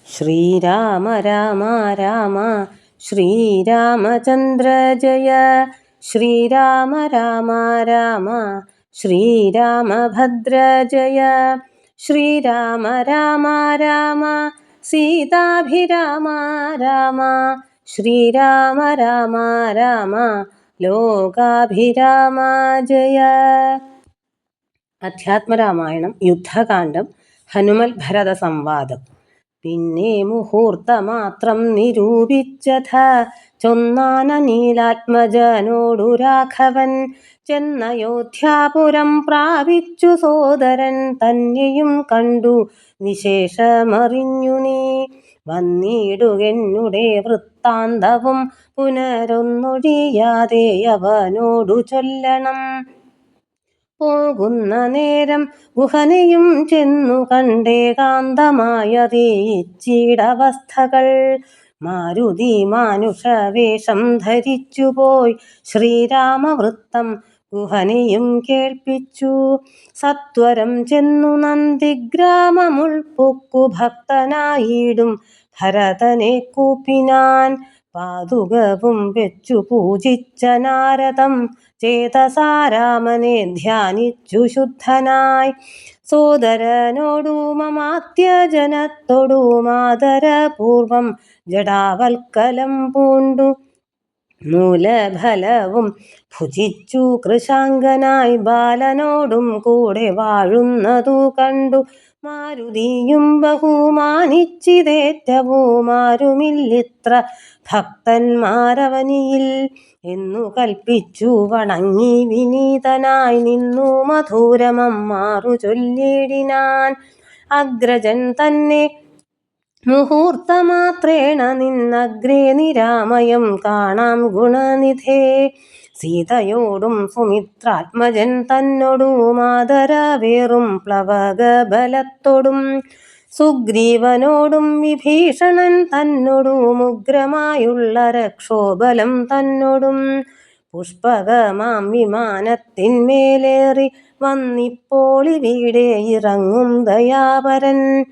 ശ്രീരാമ രാമ രാമ ശ്രീരാമചന്ദ്ര ജയ. ശ്രീരാമ രാമ രാമ ശ്രീരാമഭദ്ര ജയ. ശ്രീരാമ രാമ രാമ സീതാഭിരാമ രാമ. ശ്രീരാമ രാമ രാമ ലോകാഭിരാമ ജയ. അധ്യാത്മരാമായണം യുദ്ധകാന്ഡം ഹനുമൽ ഭരത സംവാദം. പിന്നെ മുഹൂർത്തമാത്രം നിരൂപിച്ചഥ ചൊന്നാന നീലാത്മജനോടു രാഘവൻ. ചെന്നയോധ്യാപുരം പ്രാപിച്ചു സോദരൻ തന്നെയും കണ്ടു വിശേഷമറിഞ്ഞു നീ. വന്നിടുകെന്നുടെ വൃത്താന്തവും പുനരൊന്നൊഴിയാതെ അവനോടു ചൊല്ലണം. പോകുന്ന നേരം ഗുഹനെയും ചെന്നു കണ്ടേകാന്തമായറിയിച്ചിടവസ്ഥകൾ. മാരുതി മാനുഷവേഷം ധരിച്ചുപോയി ശ്രീരാമവൃത്തം ഗുഹനെയും കേൾപ്പിച്ചു. സത്വരം ചെന്നു നന്ദിഗ്രാമമുൾപ്പൊക്കു ഭക്തനായിടും ഭരതനെ കൂപ്പിനാൻ. പാതുകവും വെച്ചു പൂജിച്ച നാരദം ചേതസാരാമനെ ധ്യാനിച്ചു ശുദ്ധനായി. സോദരനോടും അമാത്യജനത്തോടും ആദരപൂർവം ജടാവൽക്കലം പൂണ്ടു മൂലഫലവും ഭുജിച്ചു കൃശാങ്കനായി. ബാലനോടും കൂടെ വാഴുന്നതു കണ്ടു മാരുതിയും ബഹുമാനിച്ചിതേറ്റവും. ആരുമില്ലിത്ര ഭക്തന്മാരവനിയിൽ എന്നു കൽപ്പിച്ചു വണങ്ങി വിനീതനായി നിന്നു മധുരമമ്മാറു ചൊല്ലിടിനാൻ. അഗ്രജൻ തന്നെ മുഹൂർത്തമാത്രേണ നിന്നഗ്രേ നിരാമയം കാണാം ഗുണനിധേ. സീതയോടും സുമിത്രാത്മജൻ തന്നോടും ആദരവേറും പ്ലവകബലത്തോടും. സുഗ്രീവനോടും വിഭീഷണൻ തന്നോടും ഉഗ്രമായുള്ള രക്ഷോബലം തന്നോടും. പുഷ്പകമാം വിമാനത്തിന്മേലേറി വന്നിപ്പോളിവിടെ ഇറങ്ങും ദയാപരൻ.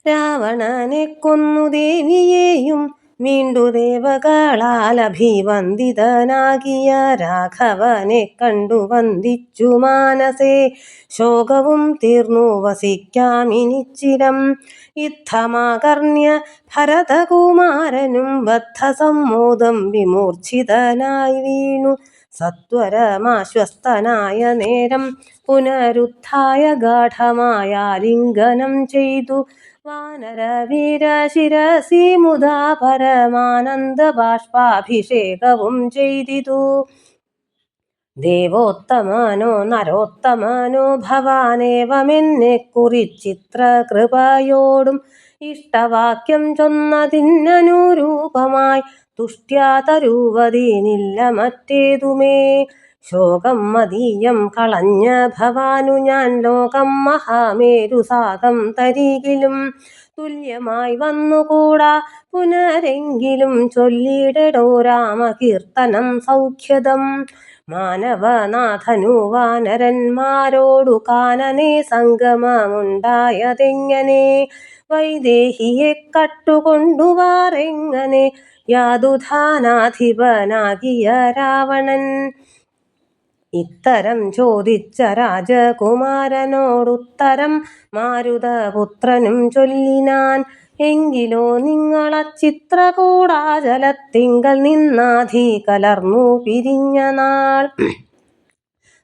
രാവണനെ കൊന്നു ദേവിയെയും വീണ്ടു ദേവകളാൽ അഭിവന്ദിതനാകിയ രാഘവനെ കണ്ടു വന്ദിച്ചു മാനസേ. ശോകവും തീർന്നു വസിക്കാമിനിച്ചിരം. യുദ്ധമാകർണ്യ ഭരതകുമാരനും ബദ്ധസമ്മോദം വിമൂർച്ഛിതനായി വീണു. സത്വരമാശ്വസ്തനായ നേരം പുനരുത്ഥായ ഗാഠമായ ലിംഗനം ചെയ്തു. വാനരവീര ശിരസി മുദാ പരമാനന്ദ ബാഷ്പാഭിഷേകവും ചെയ്തിതു. ദേവോത്തമനോ നരോത്തമനോ ഭവാനേവമെന്നെ കുറിച്ചിത്ര കൃപയോടും ഇഷ്ടവാക്യം ചൊന്നതിനനുരൂപമായി തുഷ്ട്യാ തരുവതീനില്ല മറ്റേതുമേ. ശോകം മതീയം കളഞ്ഞ ഭവാനു ഞാൻ ലോകം മഹാമേരുസാകം തരികിലും തുല്യമായി വന്നുകൂടാ പുനരെങ്കിലും. ചൊല്ലിടടോ രാമകീർത്തനം സൗഖ്യദം. മാനവനാഥനു വാനരന്മാരോടു കാനനെ സംഗമമുണ്ടായതെങ്ങനെ. വൈദേഹിയെ കട്ടുകൊണ്ടുവാറെങ്ങനെ യാതുധാനാധിപനാകിയ രാവണൻ. ഇത്തരം ചോദിച്ച രാജകുമാരനോടുത്തരം മാരുതപുത്രനും ചൊല്ലിനാൻ. എങ്കിലോ നിങ്ങളച്ചിത്രകൂടാചലത്തിങ്കൽ നിന്നാധി കലർന്നു പിരിഞ്ഞ നാൾ.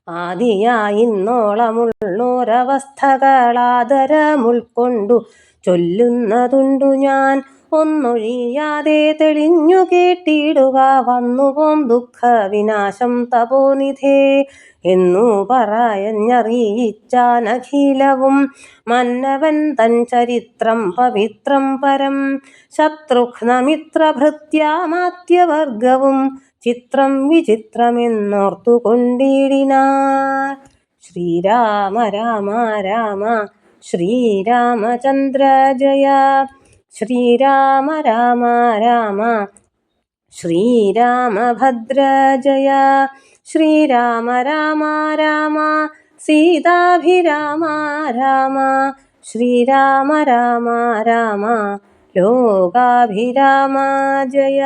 ആദിയായിന്നോളമുള്ളോരവസ്ഥകളാദരമുൾക്കൊണ്ടു ചൊല്ലുന്നതുണ്ടു ഞാൻ. ഒന്നൊഴിയാതെ തെളിഞ്ഞു കേട്ടിടുക വന്നുപോം ദുഃഖവിനാശം തപോനിധേ. എന്നു പറഞ്ഞറിയിച്ചാനഖിലവും മന്നവൻ തൻ ചരിത്രം പവിത്രം പരം. ശത്രുഘ്നമിത്രഭൃത്യാമാത്യവർഗവും ചിത്രം വിചിത്രമെന്നോർത്തു കൊണ്ടിടിനാർ. ശ്രീരാമ രാമ രാമ ശ്രീരാമചന്ദ്ര ജയ. ശ്രീരാമ രാമ രാമ ശ്രീരാമഭദ്ര ജയ. ശ്രീരാമ രാമ രാമ സീതാഭിരാമ രാമ. ശ്രീരാമ രാമ രാമ ലോകാഭിരാമ ജയ.